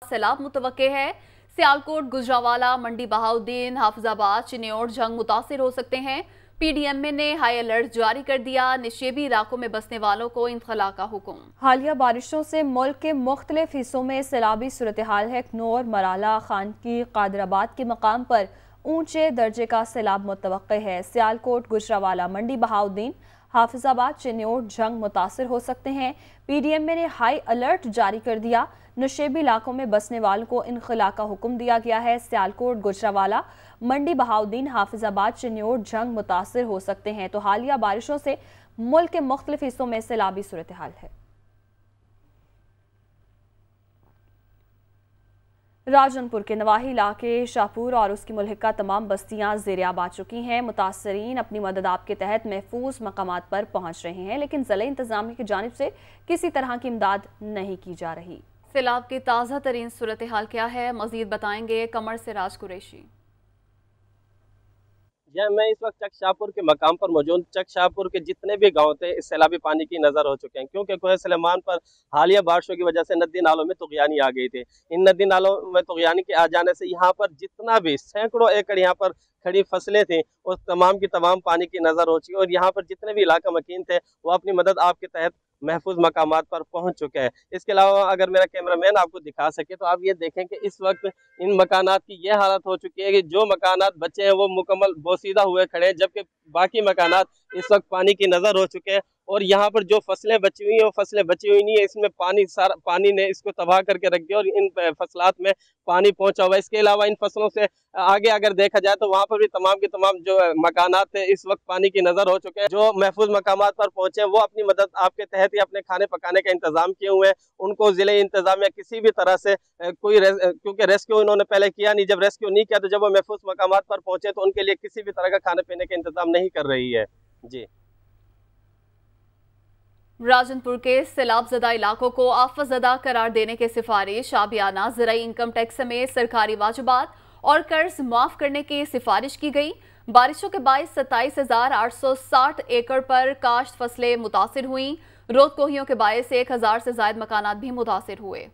सैलाब मुतवक्के है। सियालकोट, गुजरावाला, मंडी बहाउद्दीन, हाफिजाबाद, चिन्नौर जंग मुतासिर हो सकते हैं। पीडीएमए ने हाई अलर्ट जारी कर दिया। निशेबी इलाकों में बसने वालों को इंखला का हुक्म। हालिया बारिशों से मुल्क के मुख्तलिफ हिस्सों में सैलाबी सूरत हाल है। कनौर, मराला, खानकी, कादराबाद के मकाम पर ऊंचे दर्जे का सैलाब मुतवक्के है। सियालकोट, गुजरावाला, मंडी बहाउद्दीन, हाफिजाबाद, चिन्नौर जंग मुतासिर हो सकते हैं। पीडीएमए ने हाई अलर्ट जारी कर दिया। नशेबी इलाकों में बसने वालों को इनखला का हुक्म दिया गया है। सियालकोट, गुजरावाला, मंडी बहाउद्दीन, हाफिजाबाद, चिन्नौर जंग मुतासिर हो सकते हैं। तो हालिया बारिशों से मुल्क के मुख्तलिफ हिस्सों में सैलाबी सूरत हाल है। राजनपुर के नवाही इलाके, शाहपुर और उसकी मुल्हिका तमाम बस्तियां ज़ेर-ए-आब आ चुकी हैं। मुतासरीन अपनी मदद आप के तहत महफूज मकामात पर पहुंच रहे हैं, लेकिन ज़िला इंतजामिया की जानिब से किसी तरह की इमदाद नहीं की जा रही। सैलाब की ताज़ा तरीन सूरत हाल क्या है, मजीद बताएंगे कमर से राज कुरैशी। मैं इस वक्त चक शाहपुर के मकाम पर मौजूद। चक शाहपुर के जितने भी गांव थे इस सैलाबी पानी की नजर हो चुके हैं, क्योंकि कोहे सलेमान पर हालिया बारिशों की वजह से नदी नालों में तुगयानी आ गई थी। इन नदी नालों में तुगयानी के आ जाने से यहाँ पर जितना भी सैकड़ों एकड़ यहाँ पर खड़ी फसलें थी उस तमाम की तमाम पानी की नजर हो चुकी है। और यहाँ पर जितने भी इलाका मकीन थे वो अपनी मदद आपके तहत महफूज मकामात पर पहुंच चुके हैं। इसके अलावा अगर मेरा कैमरामैन आपको दिखा सके तो आप ये देखें कि इस वक्त इन मकानात की ये हालत हो चुकी है कि जो मकानात बचे हैं वो मुकम्मल बोसीदा हुए खड़े हैं, जबकि बाकी मकानात इस वक्त पानी की नज़र हो चुके हैं। और यहाँ पर जो फसलें बची हुई हैं वो फसलें बची हुई नहीं है, इसमें पानी ने इसको तबाह करके रख दिया और इन फसलात में पानी पहुंचा हुआ है। इसके अलावा इन फसलों से आगे अगर देखा जाए तो वहाँ पर भी तमाम के तमाम जो मकानात थे इस वक्त पानी की नज़र हो चुके हैं। जो महफूज मकामात पर पहुंचे वो अपनी मदद आपके तहत ही अपने खाने पकाने का इंतजाम किए हुए हैं। उनको जिले इंतजामिया किसी भी तरह से क्योंकि रेस्क्यू इन्होंने पहले किया नहीं, जब रेस्क्यू नहीं किया तो जब वो महफूज मकामात पर पहुंचे तो उनके लिए किसी भी तरह का खाने पीने का इंतजाम नहीं कर रही है। जी। राजनपुर के सैलाबज़दा इलाकों को आफतज़दा करार देने की सिफारिश। आबियाना ज़राई इनकम टैक्स समेत सरकारी वाजिबात और कर्ज माफ करने की सिफारिश की गई। बारिशों के बायस 27,860 एकड़ पर काश्त फसलें मुतासिर हुई। रोद कोहियों के बायस 1000 से ज़ायद मकानात भी मुतासिर हुए।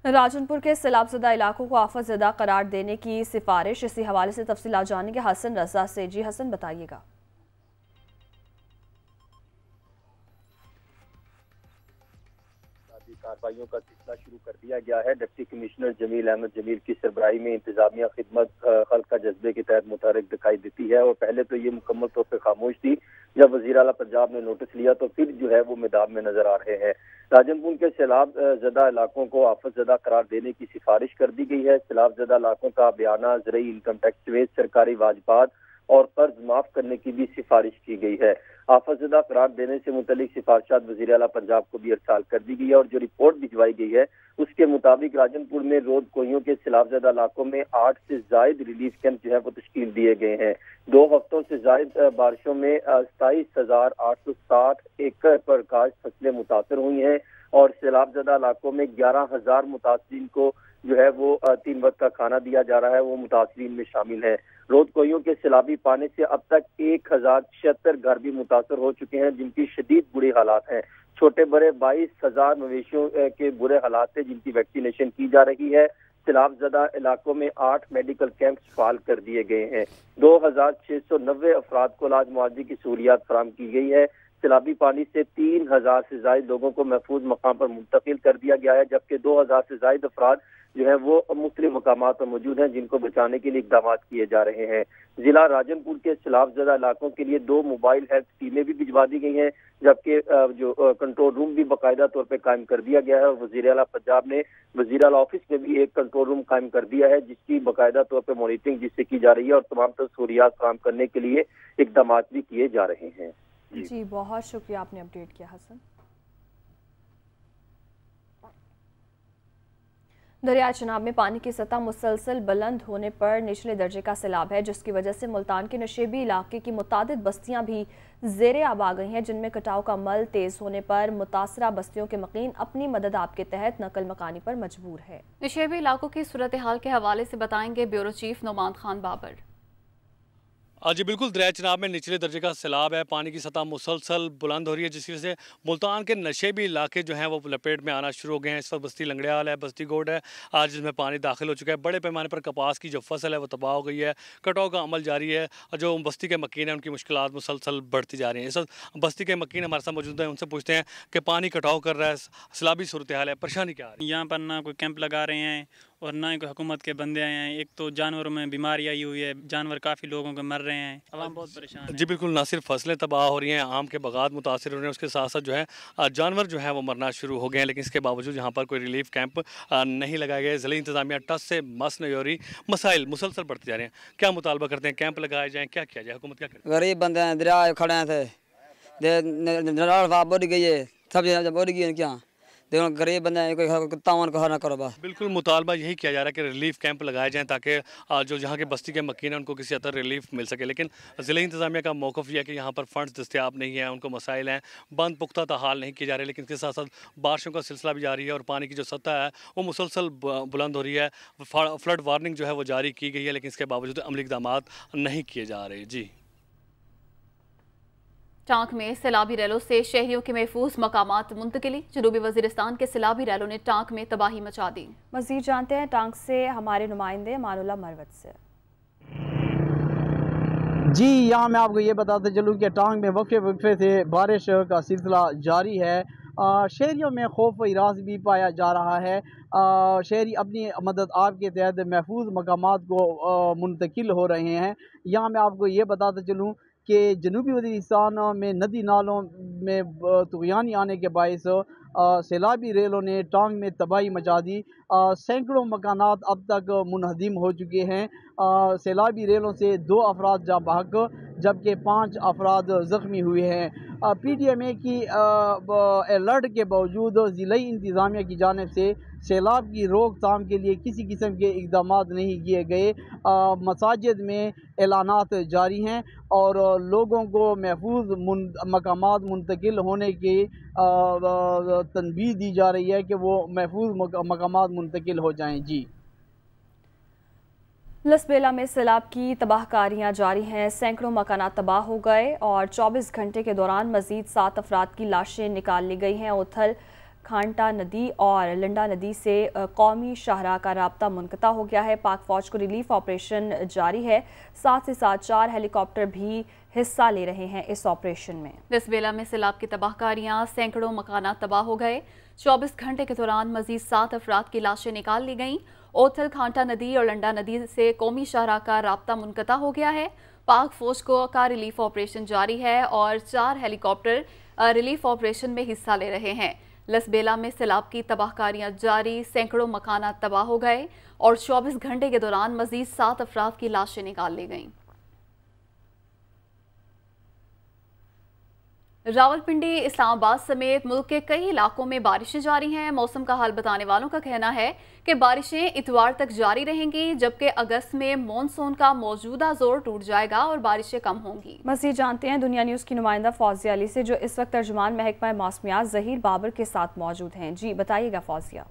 राजनपुर के सैलाबज़दा इलाकों को आफतज़दा करार देने की सिफारिश, इसी हवाले से तफसीलात जानेंगे हसन रजा से। जी हसन, बताइएगा। कार्रवाइयों का सिलसिला शुरू कर दिया गया है। डिप्टी कमिश्नर जमील अहमद जमील की सरबराही में इंतजामिया खिदमत खल्क का जज्बे के तहत मुतहरिक दिखाई देती है। और पहले तो ये मुकम्मल तौर पर खामोश थी, जब वज़ीर आला पंजाब ने नोटिस लिया तो फिर जो है वो मैदान में नजर आ रहे हैं। राजनपुर के सैलाब ज़दा इलाकों को आफतज़दा करार देने की सिफारिश कर दी गई है। सैलाब ज़दा इलाकों का बयाना ज़राई इनकम टैक्स समेत सरकारी वाजिबात और कर्ज माफ करने की भी सिफारिश की गई है। आफतज़दा करार देने से मुतल्लिक सिफारिशात वज़ीर आला पंजाब को भी इरसाल कर दी गई है। और जो रिपोर्ट भिजवाई गई है उसके मुताबिक राजनपुर में रोद कोहियों के सैलाबज़दा इलाकों में 8 से ज़ायद रिलीफ कैंप जो है वो तश्कील दिए गए हैं। 2 हफ्तों से ज़ायद बारिशों में 27,860 एकड़ पर काश्त फसलें मुतासर हुई हैं। और सैलाबज़दा इलाकों में 11,000 मुतासरीन को जो है वो 3 वक्त का खाना दिया जा रहा है, वो मुतासरीन में शामिल है। रोद कोहियों के सैलाबी पानी से अब तक 1076 घर भी मुतासर हो चुके हैं, जिनकी शदीद बुरी हालात हैं। छोटे बड़े 22,000 मवेशियों के बुरे हालात है, जिनकी वैक्सीनेशन की जा रही है। सैलाबज़दा इलाकों में 8 मेडिकल कैंप्स फाल कर दिए गए हैं। 2690 अफराद को इलाज मुआवजे की सहूलियात फराहम की गई है। सैलाबी पानी से 3000 से ज्यादा लोगों को महफूज मकाम पर मुंतकिल कर दिया गया है, जबकि 2000 से ज्यादा अफराद जो है वो मुख्तलिफ मकामात पर मौजूद हैं, जिनको बचाने के लिए इकदाम किए जा रहे हैं। जिला राजनपुर के सैलाबज़दा इलाकों के लिए 2 मोबाइल हेल्थ टीमें भी भिजवा दी गई हैं, जबकि जो कंट्रोल रूम भी बाकायदा तौर पर कायम कर दिया गया है। और वज़ीर आला पंजाब ने वज़ीर आला ऑफिस में भी एक कंट्रोल रूम कायम कर दिया है, जिसकी बाकायदा तौर पर मॉनिटरिंग जिससे की जा रही है और तमाम तर सहूलियात फराहम करने के लिए इकदाम भी किए जा रहे हैं। जी बहुत शुक्रिया, आपने अपडेट किया हसन। दरिया चनाब में पानी की सतह मुसलसल बुलंद होने पर निचले दर्जे का सैलाब है, जिसकी वजह से मुल्तान के नशेबी इलाके की मुतादिद बस्तियां भी ज़ेरे आब आ गई हैं, जिनमें कटाव का अमल तेज होने पर मुतासरा बस्तियों के मकीन अपनी मदद आपके तहत नकल मकानी पर मजबूर है। नशेबी इलाकों की सूरत हाल के हवाले से बताएंगे ब्यूरो चीफ नोमान खान बाबर। जी बिल्कुल, दरिया चनाब में निचले दर्जे का सैलाब है, पानी की सतह मुसलसल बुलंद हो रही है, जिसकी वजह से मुल्तान के नशेबी इलाके जो हैं वो लपेट में आना शुरू हो गए हैं। इस वक्त बस्ती लंगड़ियाल है, बस्ती गोड है, आज जिसमें पानी दाखिल हो चुका है। बड़े पैमाने पर कपास की जो फसल है वो तबाह हो गई है, कटाव का अमल जारी है और जो बस्ती के मकीन हैं उनकी मुश्किलात मुसलसल बढ़ती जा रही हैं। इस वक्त बस्ती के मकीन हमारे साथ मौजूद हैं, उनसे पूछते हैं कि पानी कटाव कर रहा है, सैलाबी सूरत हाल है, परेशानी क्या आ रही है? यहाँ पर ना कोई कैंप लगा रहे हैं और ना ही कोई हुकूमत के बंदे आए हैं। एक तो जानवरों में बीमारी आई हुई है, जानवर काफ़ी लोगों के मर रहे हैं, अवाम बहुत परेशान है। जी बिल्कुल, ना सिर्फ फसलें तबाह हो रही हैं, आम के बागात मुतासर हो रहे हैं, उसके साथ साथ जो है जानवर जो है वो मरना शुरू हो गए हैं। लेकिन इसके बावजूद यहाँ पर कोई रिलीफ कैंप नहीं लगाए गए। ज़िला इंतज़ामिया टस से मस नहीं हो रही, मसाइल मुसलसल बढ़ते जा रहे हैं। क्या मुतालबा करते हैं, कैंप लगाए जाएँ, क्या किया जाए, हुकूमत क्या करे? गरीब बंदे हैं, दरिया खड़े हैं थे बढ़ गई है, सब बढ़ गई है, क्या देखो गरीब बंदे हैं, कोई तावन को ना करो बस। बिल्कुल, मुतालबा यही किया जा रहा है कि रिलीफ कैंप लगाए जाएँ ताकि जो यहाँ के बस्ती के मकीन हैं उनको किसी हद तक रिलीफ मिल सके। लेकिन ज़िला इंतज़ामिया का मौक़िफ़ यह है कि यहाँ पर फ़ंड्स दस्तियाब नहीं है, उनको मसाइल हैं, बंद पुख्ता तहाल नहीं किए जा रहे। लेकिन इसके साथ साथ बारिशों का सिलसिला भी जारी है और पानी की जो सतह है वो मुसलसल बुलंद हो रही है। फ्लड वार्निंग जो है वो जारी की गई है, लेकिन इसके बावजूद अमली इक़दामात नहीं किए जा रहे। जी, टांक में सैलाबी रैलों से शहरियों के महफूज मकामात मुंतकिली। जनूबी वजीरिस्तान के सैलाबी रैलों ने टांक में तबाही मचा दी। मज़ीद जानते हैं टांक से हमारे नुमाइंदे मानुल्लाह मरवत से। जी, यहाँ मैं आपको ये बताते चलूँ कि टांग में वक्फे से बारिश का सिलसिला जारी है। शहरियों में खौफ व इराज भी पाया जा रहा है। शहरी अपनी मदद आप के तहत महफूज मकामात को मुंतकिल हो रहे हैं। यहाँ मैं आपको ये बताते चलूँ कि जनूबी वज़ीरिस्तान में नदी नालों में तुग़यानी आने के बायस सैलाबी रेलों ने टांग में तबाही मचा दी। सैकड़ों मकानात अब तक मुनहदिम हो चुके हैं। सैलाबी रेलों से 2 अफराद जाँ बहक जबकि 5 अफराद ज़ख्मी हुए हैं। PTMA की अलर्ट के बावजूद ज़िलाई इंतज़ामिया की जानिब से सैलाब की रोकथाम के लिए किसी किस्म के इक़दामात नहीं किए गए। मसाजिद में ऐलानात जारी हैं और लोगों को महफूज मकामात मुंतकिल होने की तनबीह दी जा रही है कि वो महफूज मकामात मुंतकिल हो जाएं। जी, लसबेला में सैलाब की तबाहकारियां जारी हैं। सैकड़ों मकानात तबाह हो गए और 24 घंटे के दौरान मजीद 7 अफराद की लाशें निकाल ली गई हैं। उथल खांटा नदी और लंडा नदी से कौमी शाहराह का राब्ता मुनक़ता हो गया है। पाक फौज को रिलीफ ऑपरेशन जारी है। साथ ही साथ 4 हेलीकॉप्टर भी हिस्सा ले रहे हैं इस ऑपरेशन में। लसबेला में सैलाब की तबाहकारियां, सैकड़ों मकानात तबाह हो गए। 24 घंटे के दौरान मजीद 7 अफराद की लाशें निकाल ली गईं। ओथल खांटा नदी और लंडा नदी से कौमी शाहराह का राब्ता मुनक़ता हो गया है। पाक फौज का रिलीफ ऑपरेशन जारी है और 4 हेलीकॉप्टर रिलीफ ऑपरेशन में हिस्सा ले रहे हैं। लसबेला में सैलाब की तबाहकारियां जारी, सैकड़ों मकानात तबाह हो गए और 24 घंटे के दौरान मजीद 7 अफराद की लाशें निकाल ली गईं। रावलपिंडी, इस्लामाबाद समेत मुल्क के कई इलाकों में बारिशें जारी हैं। मौसम का हाल बताने वालों का कहना है कि बारिशें इतवार तक जारी रहेंगी, जबकि अगस्त में मॉनसून का मौजूदा जोर टूट जाएगा और बारिशें कम होंगी। मज़ीद जानते हैं दुनिया न्यूज़ की नुमाइंदा फौजिया अली से, जो इस वक्त तर्जुमान महकमा मौसमियात ज़हीर बाबर के साथ मौजूद हैं। जी बताइएगा फौजिया।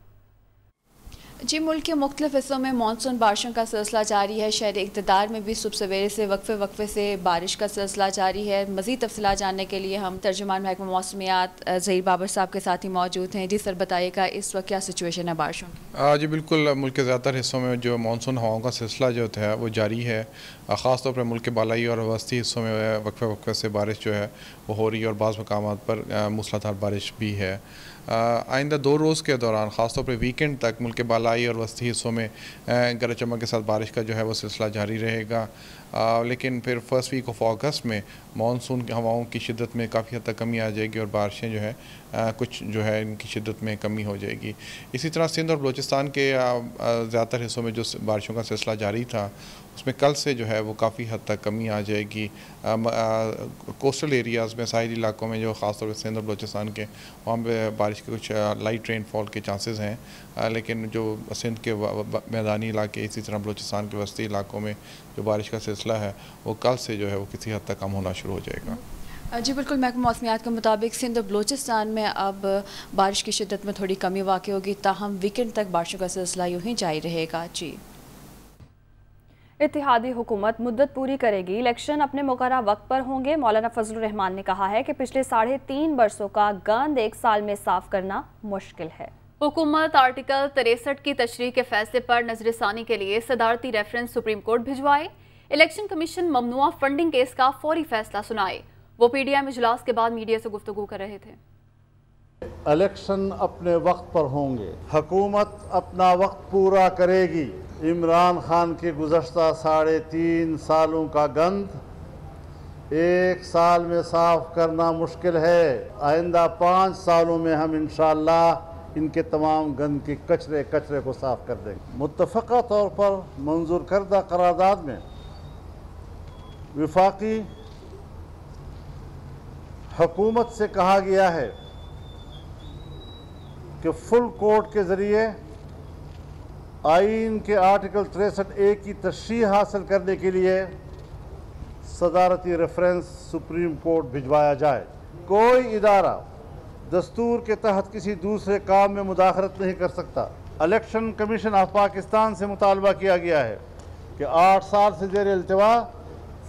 जी, मुल्क के मुख्तलिफ हिस्सों में मानसून बारिशों का सिलसिला जारी है। शहर इक़्तिदार में भी सुबह सवेरे से वक्फे से बारिश का सिलसिला जारी है। मज़ीद तफसीलात जानने के लिए हम तर्जुमान महकमा मौसमियात ज़हीर बाबर साहब के साथ ही मौजूद हैं। जी सर बताइएगा, इस वक्त क्या सिचुएशन है बारिशों की? जी बिल्कुल, मुल्क के ज़्यादातर हिस्सों में जो मानसून हवाओं का सिलसिला जो है वो जारी है। ख़ास तौर पर मुल्क के बालाई और वस्ती हिस्सों में वक्फे से बारिश जो है वो हो रही है और बाज़ मकामात पर मूसलाधार बारिश भी है। आइंदा 2 रोज़ के दौरान ख़ास तौर पर वीकेंड तक मुल्क के बालाई और वस्ती हिस्सों में गरज चमक के साथ बारिश का जो है वो सिलसिला जारी रहेगा। लेकिन फिर फर्स्ट वीक ऑफ अगस्त में मानसून की हवाओं की शिद्दत में काफ़ी हद तक कमी आ जाएगी और बारिशें जो है कुछ जो है इनकी शिद्दत में कमी हो जाएगी। इसी तरह सिंध और बलूचिस्तान के ज़्यादातर हिस्सों में जो बारिशों का सिलसिला जारी था उसमें कल से जो है वो काफ़ी हद तक कमी आ जाएगी। कोस्टल एरियाज़ में, साहिली इलाकों में जो ख़ास तौर पर सिंध और बलूचिस्तान के, वहाँ पे बारिश के कुछ लाइट रेनफॉल के चांसेस हैं। लेकिन जो सिंध के मैदानी इलाके, इसी तरह बलूचिस्तान के वस्ती इलाकों में जो बारिश का सिलसिला है वो कल से जो है वो किसी हद तक कम होना शुरू हो जाएगा। जी बिल्कुल, महकमा मौसमियात के मुताबिक सिंध और बलूचिस्तान में अब बारिश की शिद्दत में थोड़ी कमी वाक़ई होगी, ताहम वीकेंड तक बारिशों का सिलसिला यूँ ही जारी रहेगा। जी इत्तेहादी हुकूमत मुद्दत पूरी करेगी, इलेक्शन अपने मुकर्रर वक्त पर होंगे। मौलाना फजलुर रहमान ने कहा है कि पिछले 3.5 बरसों का गंद 1 साल में साफ करना मुश्किल है। हुकूमत आर्टिकल 63 की तशरीह के फैसले पर नजरसानी के लिए सदारती रेफरेंस सुप्रीम कोर्ट भिजवाए। इलेक्शन कमीशन ममनुआ फंडिंग केस का फौरी फैसला सुनाए। वो पीडीएम इजलास के बाद मीडिया से गुफ्तगू कर रहे थे। इलेक्शन अपने वक्त पर होंगे, हुकूमत अपना वक्त पूरा करेगी। इमरान खान के गुज़श्ता 3.5 सालों का गंद 1 साल में साफ करना मुश्किल है। आइंदा 5 सालों में हम इंशाअल्लाह इनके तमाम गंद के कचरे को साफ कर देंगे। मुत्तफ़क़ा तौर पर मंजूर करदा करारदाद में वफाकी हुकूमत से कहा गया है कि फुल कोर्ट के ज़रिए आइन के आर्टिकल 63A की तशरीह हासिल करने के लिए सदारती रेफरेंस सुप्रीम कोर्ट भिजवाया जाए। कोई इदारा दस्तूर के तहत किसी दूसरे काम में मुदाखलत नहीं कर सकता। इलेक्शन कमीशन ऑफ पाकिस्तान से मुतालबा किया गया है कि 8 साल से ज़ेर इल्तिवा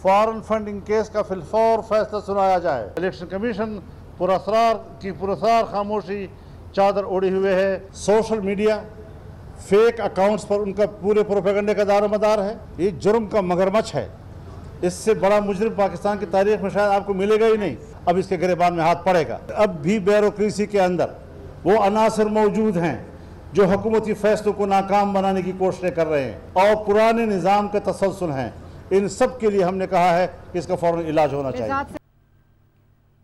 फॉरेन फंडिंग केस का फिलफौर फैसला सुनाया जाए। इलेक्शन कमीशन पुरअसरार खामोशी चादर ओढ़े हुए है। सोशल मीडिया फेक अकाउंट्स पर उनका पूरे प्रोपेगेंडे का दारोमदार है। ये जुर्म का मगरमच्छ है। इससे बड़ा मुजरिम पाकिस्तान की तारीख में शायद आपको मिलेगा ही नहीं। अब इसके गिरबान में हाथ पड़ेगा। अब भी ब्यूरोक्रेसी के अंदर वो अनासर मौजूद हैं जो हुकूमती फैसलों को नाकाम बनाने की कोशिशें कर रहे हैं और पुराने निज़ाम के तसलसल हैं। इन सब के लिए हमने कहा है कि इसका फौरन इलाज होना चाहिए।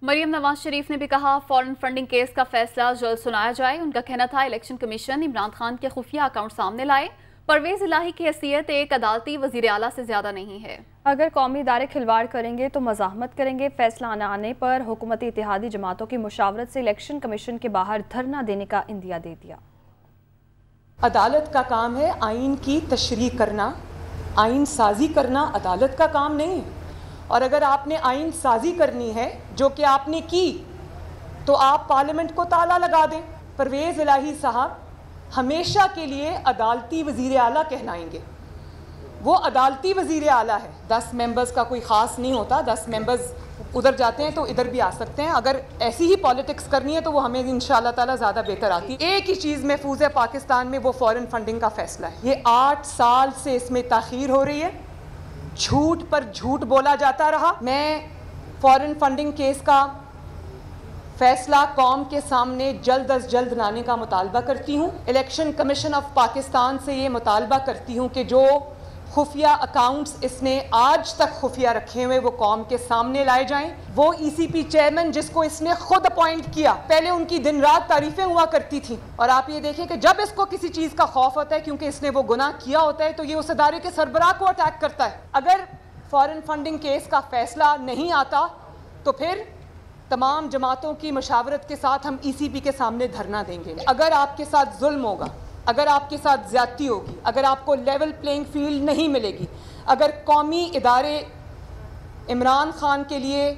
मरियम नवाज शरीफ ने भी कहा फॉरेन फंडिंग केस का फैसला जल्द सुनाया जाए। उनका कहना था इलेक्शन कमीशन इमरान खान के खुफिया अकाउंट सामने लाए। परवेज इलाही की हैसियत एक अदालती वजीर आला से ज्यादा नहीं है। अगर कौमी इदारे खिलवाड़ करेंगे तो मज़ाहमत करेंगे। फैसला न आने पर हुकूमती इत्तेहादी जमातों की मुशावरत से इलेक्शन कमीशन के बाहर धरना देने का इंदिया दे दिया। अदालत का काम है आइन की तशरीह करना, आइन साजी करना अदालत का काम नहीं है। और अगर आपने आइन साजी करनी है जो कि आपने की तो आप पार्लियामेंट को ताला लगा दें। परवेज़ इलाही साहब हमेशा के लिए अदालती वज़ीर आला कहलाएंगे। वो अदालती वज़ीर आला है। 10 मेंबर्स का कोई ख़ास नहीं होता। 10 मेंबर्स उधर जाते हैं तो इधर भी आ सकते हैं। अगर ऐसी ही पॉलिटिक्स करनी है तो वो हमें इंशाअल्लाह ताला ज़्यादा बेहतर आती है। एक ही चीज़ महफूज है पाकिस्तान में, वो फ़ॉरेन फंडिंग का फ़ैसला है। ये 8 साल से इसमें ताख़ीर हो रही है। झूठ पर झूठ बोला जाता रहा। मैं फॉरेन फंडिंग केस का फैसला कौम के सामने जल्द अज जल्द लाने का मुतालबा करती हूँ। इलेक्शन कमीशन ऑफ पाकिस्तान से ये मुतालबा करती हूँ कि जो खुफिया अकाउंट्स इसने आज तक खुफिया रखे हुए वो कौम के सामने लाए जाएं। वो ECP चेयरमैन जिसको इसने खुद अपॉइंट किया, पहले उनकी दिन रात तारीफें हुआ करती थी। और आप ये देखें कि जब इसको किसी चीज़ का खौफ होता है क्योंकि इसने वो गुनाह किया होता है तो ये उस अदारे के सरबराह को अटैक करता है। अगर फॉरेन फंडिंग केस का फैसला नहीं आता तो फिर तमाम जमातों की मशावरत के साथ हम ECP के सामने धरना देंगे। अगर आपके साथ जुल्म होगा, अगर आपके साथ ज्यादती होगी, अगर आपको लेवल प्लेइंग फील्ड नहीं मिलेगी, अगर कौमी इदारे इमरान खान के लिए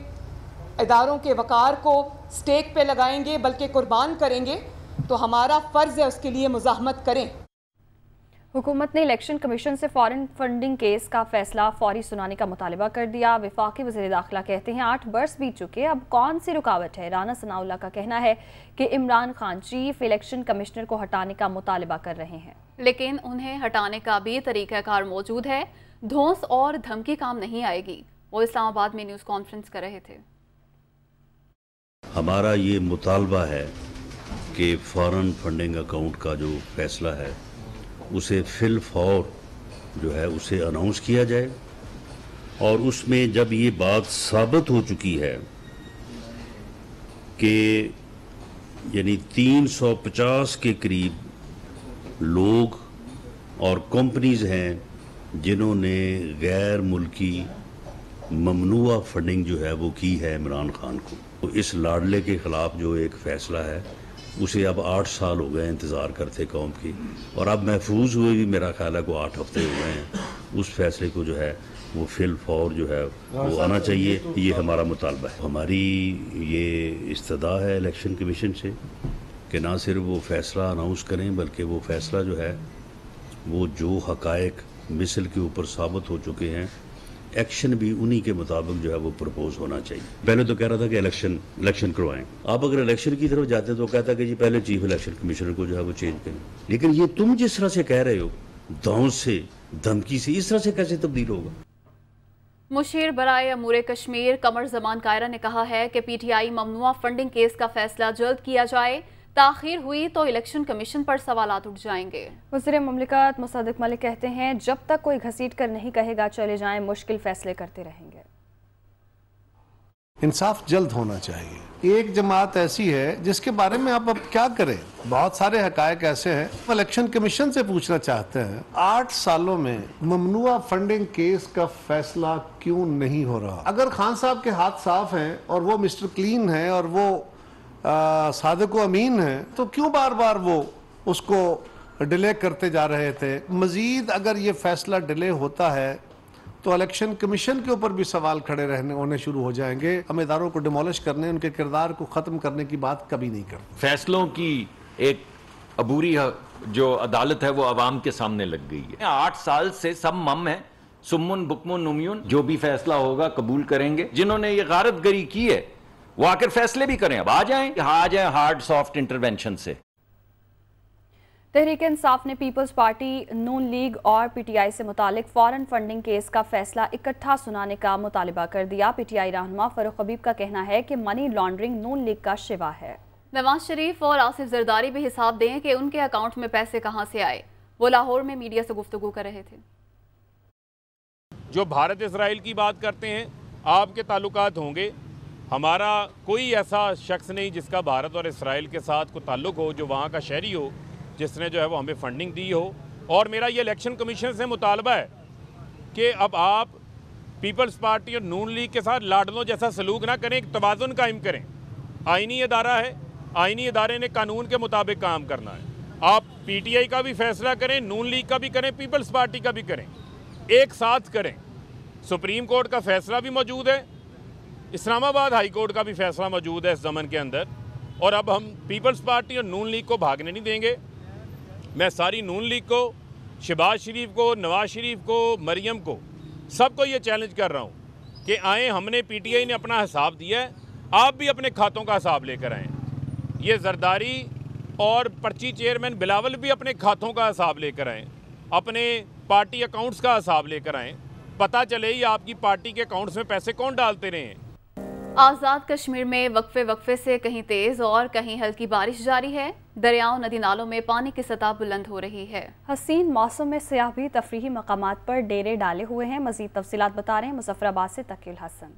इदारों के वक़ार को स्टेक पे लगाएंगे बल्कि कुर्बान करेंगे तो हमारा फ़र्ज़ है उसके लिए मुज़ाहमत करें। हुकूमत ने इलेक्शन कमीशन से फॉरेन फंडिंग केस का फैसला फौरी सुनाने का मुतालबा कर दिया। वफाकी वज़ीर दाखिला कहते हैं 8 बरस बीत चुके, अब कौन सी रुकावट है। राना सनाउल्लाह का कहना है कि Imran Khan chief election commissioner को हटाने का मुतालबा कर रहे हैं, लेकिन उन्हें हटाने का भी तरीक़ाकार मौजूद है। धौंस और धमकी काम नहीं आएगी। वो इस्लामाबाद में न्यूज़ कॉन्फ्रेंस कर रहे थे। हमारा ये मुतालबा है कि फॉरेन फंडिंग अकाउंट का जो फैसला है उसे फिल फौर जो है उसे अनाउंस किया जाए और उसमें जब ये बात साबित हो चुकी है कि यानी 350 के करीब लोग और कंपनीज हैं जिन्होंने गैर मुल्की ममनुआ फंडिंग जो है वो की है इमरान खान को, तो इस लाडले के ख़िलाफ़ जो एक फ़ैसला है उसे अब 8 साल हो गए इंतज़ार करते कौम की, और अब महफूज हुए भी मेरा ख्याल है को 8 हफ्ते हो गए हैं। उस फैसले को जो है वो फिल फौर जो है वो आना चाहिए। ये हमारा मुतालबा है। हमारी ये इस्तदा है इलेक्शन कमीशन से कि ना सिर्फ वो फ़ैसला अनाउंस करें बल्कि वो फ़ैसला जो है वो जो हक़ाइक़ मिसल के ऊपर साबित हो चुके हैं। एक्शन भी उन्हीं के मुताबिक जो है वो प्रपोज होना चाहिए। पहले तो कह रहा था कि इलेक्शन करवाएं। आप अगर इलेक्शन की तरफ जाते तो कहता कि जी पहले चीफ इलेक्शन कमिश्नर को जो है वो चेंज करें। लेकिन ये तुम जिस तरह से कह रहे हो, दांव से, धमकी से, इस तरह से कैसे तब्दील होगा? मुशीर बराए अमूर कश्मीर कमर जमान कायरा ने कहा है कि पीटीआई ममनुआ फंडिंग केस का फैसला जल्द किया जाए। ताखीर हुई तो इलेक्शन कमीशन पर सवालात उठ जाएंगे। वज़ीर मुमलिकत मुसद्दिक मलिक कहते हैं, जब तक कोई घसीट कर नहीं कहेगा चले जाएं, मुश्किल फैसले करते रहेंगे। इंसाफ जल्द होना चाहिए। एक जमात ऐसी है जिसके बारे में आप अब क्या करें, बहुत सारे हकायक ऐसे हैं। इलेक्शन कमीशन से पूछना चाहते हैं, 8 सालों में ममनुआ फंडिंग केस का फैसला क्यों नहीं हो रहा? अगर खान साहब के हाथ साफ हैं और वो मिस्टर क्लीन है और वो सादिक अमीन है, तो क्यों बार बार वो उसको डिले करते जा रहे थे? मजीद अगर ये फैसला डिले होता है तो इलेक्शन कमीशन के ऊपर भी सवाल खड़े होने शुरू हो जाएंगे। हम इदारों को डिमोलिश करने, उनके किरदार को ख़त्म करने की बात कभी नहीं करते। फैसलों की एक अबूरी जो अदालत है वो अवाम के सामने लग गई है। 8 साल से सब मम है, सुम्मुन बुकमुन उम्युन, जो भी फैसला होगा कबूल करेंगे। जिन्होंने ये गारतगरी की है वो आकर फैसले भी करें। अब आ जाएं हार्ड सॉफ्ट इंटरवेंशन से। तहरीक इंसाफ ने पीपल्स पार्टी, नून लीग और पीटीआई से मुतालिक फॉरेन फंडिंग केस का फैसला इकट्ठा सुनाने का मुतालिबा कर दिया। पीटीआई रहनुमा फरूख हबीब का कहना है कि मनी लॉन्ड्रिंग नून लीग का शिवा है। नवाज शरीफ और आसिफ जरदारी भी हिसाब दें कि उनके अकाउंट में पैसे कहां से आए। वो लाहौर में मीडिया से गुफ्तगू कर रहे थे। जो भारत इसराइल की बात करते हैं, आपके ताल्लुकात होंगे। हमारा कोई ऐसा शख्स नहीं जिसका भारत और इसराइल के साथ कोई ताल्लुक हो, जो वहाँ का शहरी हो, जिसने जो है वो हमें फंडिंग दी हो। और मेरा ये इलेक्शन कमीशन से मुतालबा है कि अब आप पीपल्स पार्टी और नून लीग के साथ लाडलों जैसा सलूक ना करें, एक तवाज़ुन कायम करें। आइनी अदारा है, आइनी अदारे ने कानून के मुताबिक काम करना है। आप पीटीआई का भी फैसला करें, नून लीग का भी करें, पीपल्स पार्टी का भी करें, एक साथ करें। सुप्रीम कोर्ट का फैसला भी मौजूद है, इस्लामाबाद हाई कोर्ट का भी फैसला मौजूद है इस ज़मन के अंदर। और अब हम पीपल्स पार्टी और नून लीग को भागने नहीं देंगे। मैं सारी नून लीग को, शहबाज शरीफ को, नवाज शरीफ को, मरियम को, सबको ये चैलेंज कर रहा हूँ कि आएँ। हमने पीटीआई ने अपना हिसाब दिया है, आप भी अपने खातों का हिसाब लेकर आएँ। ये जरदारी और पर्ची चेयरमैन बिलावल भी अपने खातों का हिसाब लेकर आएँ, अपने पार्टी अकाउंट्स का हिसाब लेकर आएँ। पता चले ये आपकी पार्टी के अकाउंट्स में पैसे कौन डालते रहे हैं। आज़ाद कश्मीर में वक्फे से कहीं तेज़ और कहीं हल्की बारिश जारी है। दरियाओं, नदी नालों में पानी की सतह बुलंद हो रही है। हसीन मौसम में सयाह भी तफरीही मकामात पर डेरे डाले हुए हैं। मज़ीद तफसीलात बता रहे हैं मुजफ्फराबाद से तकील हसन।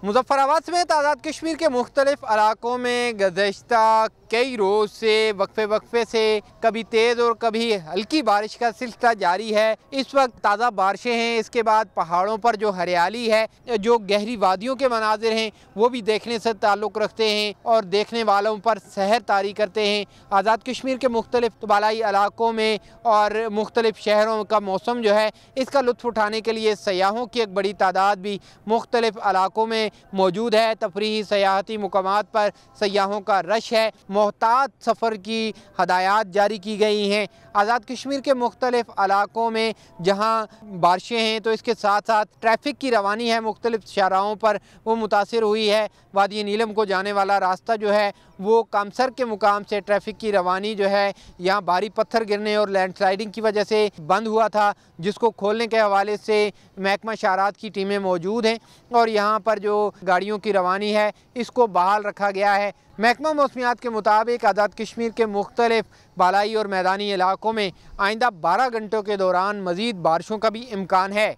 मुजफ्फराबाद समेत आज़ाद कश्मीर के मुख्तलिफ इलाकों में गुज़श्ता कई रोज़ से वक्फे से कभी तेज़ और कभी हल्की बारिश का सिलसिला जारी है। इस वक्त ताज़ा बारिशें हैं, इसके बाद पहाड़ों पर जो हरियाली है, जो गहरी वादियों के मनाजिर हैं, वो भी देखने से ताल्लुक़ रखते हैं और देखने वालों पर सहर तारी करते हैं। आज़ाद कश्मीर के मुख्तलिफ बालाई इलाकों में और मुख्तलिफ शहरों का मौसम जो है, इसका लुत्फ़ उठाने के लिए सयाहों की एक बड़ी तादाद भी मुख्तलिफ इलाकों में मौजूद है। तफरीही सयाहती मुकामात पर सयाहों का रश है। मोहतात सफ़र की हदायत जारी की गई हैं। आज़ाद कश्मीर के मुख्तलिफ इलाकों में जहाँ बारिशें हैं तो इसके साथ साथ ट्रैफिक की रवानी है मुख्तलिफ शाहराहों पर, वो मुतासिर हुई है। वादी नीलम को जाने वाला रास्ता जो है वो कामसर के मुकाम से ट्रैफिक की रवानी जो है यहाँ भारी पत्थर गिरने और लैंडस्लाइडिंग की वजह से बंद हुआ था, जिसको खोलने के हवाले से महकमा शाहरात की टीमें मौजूद हैं और यहाँ पर जो गाड़ियों की रवानी है इसको बहाल रखा गया है। महकमा मौसमियात के मुताबिक आज़ाद कश्मीर के मुख्तलिफ बालाई और मैदानी इलाकों में आइंदा 12 घंटों के दौरान मज़ीद बारिशों का भी इम्कान है।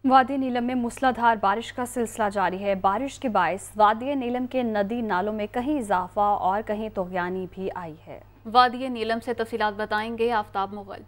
वादी नीलम में मूसलाधार बारिश का सिलसिला जारी है। बारिश के बायस वादी नीलम के नदी नालों में कहीं इजाफा और कहीं तोग़यानी भी आई है। वादी नीलम से तफसीलात बताएंगे आफ्ताब मुगल।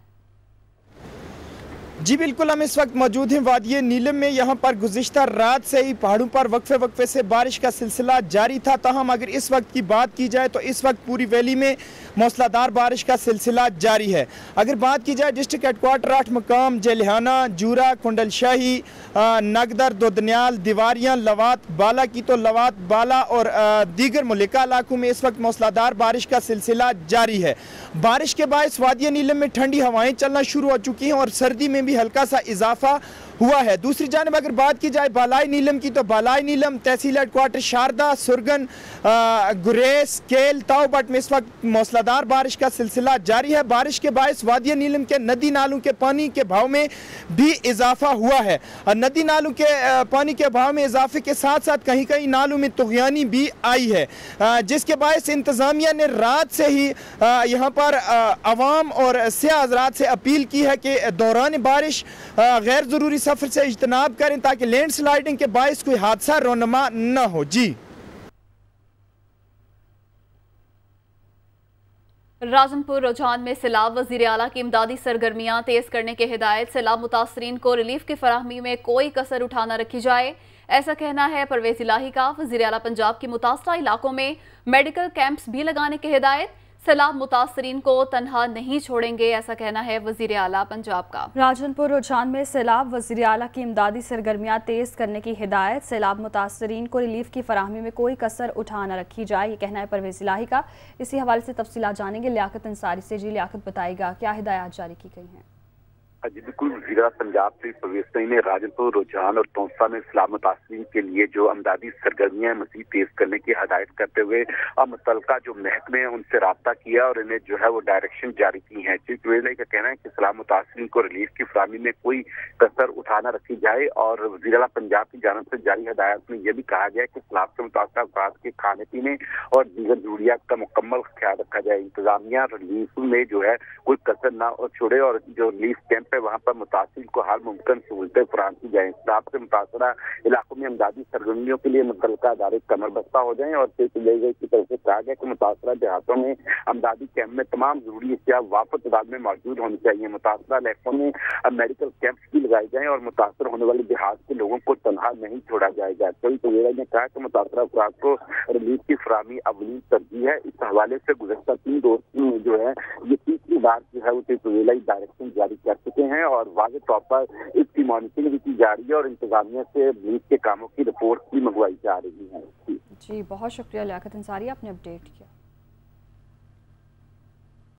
जी बिल्कुल, हम इस वक्त मौजूद हैं वादी नीलम में। यहाँ पर गुज़िश्ता रात से ही पहाड़ों पर वक्फे से बारिश का सिलसिला जारी था। ताहम अगर इस वक्त की बात की जाए तो इस वक्त पूरी वैली में मौसलाधार बारिश का सिलसिला जारी है। अगर बात की जाए डिस्ट्रिक्ट हेडक्वार्टर 8 मकाम, जलिहाना, जूरा, कुंडल शाही, नगदर, दोदनियाल, दीवारियाँ, लवात बाला की, तो लवात बाला और दीगर मुलिका इलाकों में इस वक्त मौसलाधार बारिश का सिलसिला जारी है। बारिश के बायस वादिया नीलम में ठंडी हवाएं चलना शुरू हो चुकी हैं और सर्दी में भी हल्का सा इजाफा हुआ है। दूसरी जानब अगर बात की जाए बालाई नीलम की, तो बालाई नीलम तहसील हेडक्वार्टर शारदा, सुरगन, गुरेस, केल, ताओबट में इस वक्त मौसलाधार बारिश का सिलसिला जारी है। बारिश के बायस वादिया नीलम के नदी नालों के पानी के भाव में भी इजाफा हुआ है और नदी नालों के पानी के भाव में इजाफे के साथ साथ कहीं कहीं नालों में तुग़यानी भी आई है, जिसके बायस इंतज़ामिया ने रात से ही यहाँ पर अवाम और सियाह हज़रात से अपील की है कि दौरान बारिश गैर ज़रूरी सफ़र से इज्तनाब करें ताकि लैंड स्लाइडिंग के बायस कोई हादसा रोनमा न हो। जी राजनपुर रुझान में सैलाब, वज़ीर आला की इमदादी सरगर्मियां तेज करने की हिदायत। सैलाब मुतासरीन को रिलीफ की फराहमी में कोई कसर उठाना रखी जाए, ऐसा कहना है परवेज इलाही का। वज़ीर आला पंजाब की मुतासरा इलाकों में मेडिकल कैंप्स भी लगाने की हिदायत। सैलाब मुतासरीन को तनहा नहीं छोड़ेंगे, ऐसा कहना है वज़ीर आला पंजाब का। राजनपुर रुझान में सैलाब, वज़ीर आला की इमदादी सरगर्मियाँ तेज़ करने की हिदायत। सैलाब मुतासरीन को रिलीफ की फराहमी में कोई कसर उठा न रखी जाए, ये कहना है परवेज इलाही का। इसी हवाले से तफसीलात जानेंगे लियाकत अंसारी से। जी लियाकत, बताएगा क्या हिदायत जारी की गई हैं? जी बिल्कुल, वज़ीर पंजाब से परवेज इलाही ने राजनपुर, रुझान और तोंसा में सैलाब मुतासरीन के लिए जो अमदादी सरगर्मियां मज़ीद तेज करने की हदायत करते हुए मुतल्लिका जो महकमे हैं उनसे रब्ता किया और इन्हें जो है वो डायरेक्शन जारी की है। परवेज इलाही का कहना है कि सैलाब मुतासरीन को रिलीफ की फराहमी में कोई कसर उठाना रखी जाए और वज़ीर आला पंजाब की जानिब से जारी हदायत में यह भी कहा गया कि सैलाब से मुतासरा अफराद के खाने पीने और दीगर ज़रूरियात का मुकम्मल ख्याल रखा जाए। इंतजामिया रिलीफ में जो है कोई कसर ना छोड़े और जो रिलीफ कैंप वहाँ पर मुतासिर को हर मुमकिन सहूलतें फराहम की जाए। सैलाब से मुतासरा इलाकों में अमदादी सरगर्मियों के लिए मुतल्लिका अदारे कमरबस्ता हो जाएं और की तरफ से कहा गया कि मुतासरा देहातों में अमदादी कैंप में तमाम जरूरी अशिया वापस तादाद में मौजूद होनी चाहिए। मुतासरा इलाकों में मेडिकल कैंप्स भी लगाए जाएं और मुतासर होने वाले देहात के लोगों को तनहा नहीं छोड़ा जाएगा। कई तवेरा ने कहा कि मुतासरा अफराद को रिलीफ की फराहमी अवली तरजीह है। इस हवाले से गुज़श्ता 3 रोज में जो है ये तीसरी बार जो है वो तवेरा डायरेक्शन जारी कर चुके हैं और वाज़ेह तौर पर इसकी मॉनिटरिंग भी की जा रही है और इंतजामिया से रिलीफ के कामों की रिपोर्ट भी मंगवाई जा रही है। जी बहुत शुक्रिया लियाकत अंसारी, आपने अपडेट किया।